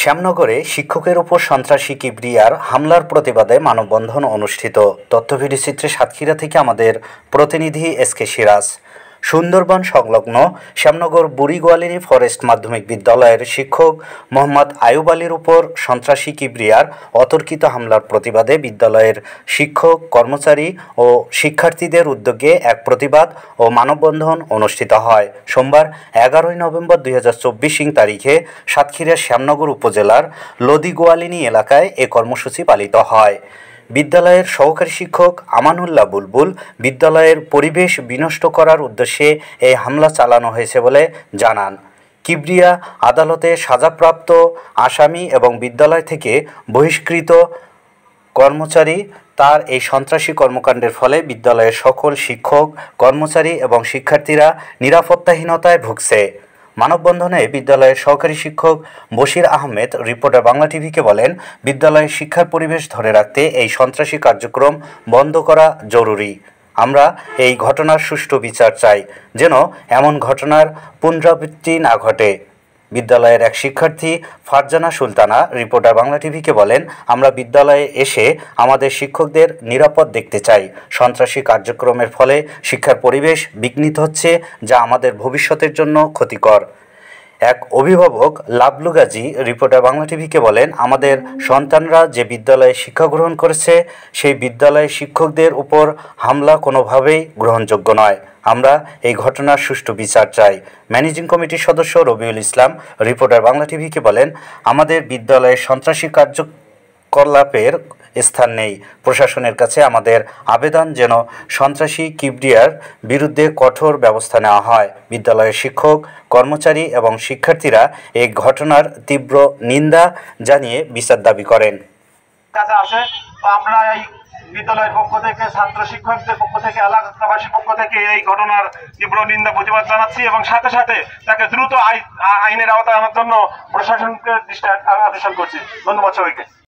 শ্যামনগরে শিক্ষকের ওপর সন্ত্রাসী কিবরিয়ার হামলার প্রতিবাদে মানববন্ধন অনুষ্ঠিত। তথ্যভিডিওচিত্রে সাতক্ষীরা থেকে আমাদের প্রতিনিধি এসকে সিরাজ। সুন্দরবন সংলগ্ন শ্যামনগর বুড়িগোয়ালিনী ফরেস্ট মাধ্যমিক বিদ্যালয়ের শিক্ষক মোহাম্মদ আয়ুব আলীর উপর সন্ত্রাসী কিবরিয়ার অতর্কিত হামলার প্রতিবাদে বিদ্যালয়ের শিক্ষক, কর্মচারী ও শিক্ষার্থীদের উদ্যোগে এক প্রতিবাদ ও মানববন্ধন অনুষ্ঠিত হয়। সোমবার 11 নভেম্বর 2024 তারিখে সাতক্ষীরার শ্যামনগর উপজেলার লদিগোয়ালিনী এলাকায় এ কর্মসূচি পালিত হয়। বিদ্যালয়ের সহকারী শিক্ষক আমানুল্লাহ বুলবুল বিদ্যালয়ের পরিবেশ বিনষ্ট করার উদ্দেশ্যে এই হামলা চালানো হয়েছে বলে জানান। কিবরিয়া আদালতে সাজাপ্রাপ্ত আসামি এবং বিদ্যালয় থেকে বহিষ্কৃত কর্মচারী। তার এই সন্ত্রাসী কর্মকাণ্ডের ফলে বিদ্যালয়ের সকল শিক্ষক, কর্মচারী এবং শিক্ষার্থীরা নিরাপত্তাহীনতায় ভুগছে। মানববন্ধনে বিদ্যালয়ের সহকারী শিক্ষক বশির আহমেদ রিপোর্টার বাংলা টিভিকে বলেন, বিদ্যালয়ের শিক্ষার পরিবেশ ধরে রাখতে এই সন্ত্রাসী কার্যক্রম বন্ধ করা জরুরি। আমরা এই ঘটনার সুষ্ঠু বিচার চাই, যেন এমন ঘটনার পুনরাবৃত্তি না ঘটে। বিদ্যালয়ের এক শিক্ষার্থী ফারজানা সুলতানা রিপোর্টার বাংলা টিভিকে বলেন, আমরা বিদ্যালয়ে এসে আমাদের শিক্ষকদের নিরাপদ দেখতে চাই। সন্ত্রাসী কার্যক্রমের ফলে শিক্ষার পরিবেশ বিঘ্নিত হচ্ছে, যা আমাদের ভবিষ্যতের জন্য ক্ষতিকর। এক অভিভাবক লাবলু গাজী রিপোর্টার বাংলা টিভিকে বলেন, আমাদের সন্তানরা যে বিদ্যালয়ে শিক্ষা গ্রহণ করেছে সেই বিদ্যালয়ের শিক্ষকদের উপর হামলা কোনোভাবেই গ্রহণযোগ্য নয়। আমরা এই ঘটনার সুষ্ঠু বিচার চাই। ম্যানেজিং কমিটির সদস্য রবিউল ইসলাম রিপোর্টার বাংলা টিভিকে বলেন, আমাদের বিদ্যালয়ের সন্ত্রাসী কার্যকলাপের স্থান নেই। প্রশাসনের কাছে আমাদের আবেদন যেন সন্ত্রাসী কিবরিয়ার বিরুদ্ধে কঠোর ব্যবস্থা নেওয়া হয়। বিদ্যালয়ের শিক্ষক, কর্মচারী এবং শিক্ষার্থীরা এই ঘটনার তীব্র নিন্দা জানিয়ে বিচার দাবি করেন। আমরা এই বিদ্যালয়ের পক্ষ থেকে, ছাত্র শিক্ষকদের পক্ষ থেকে, এলাকাবাসীর পক্ষ থেকে এই ঘটনার তীব্র নিন্দা প্রতিবাদ জানাচ্ছি এবং সাথে সাথে তাকে দ্রুত আইনের আওতায় আনার জন্য প্রশাসনকে দৃষ্টি আকর্ষণ করছি। ধন্যবাদ সবাইকে।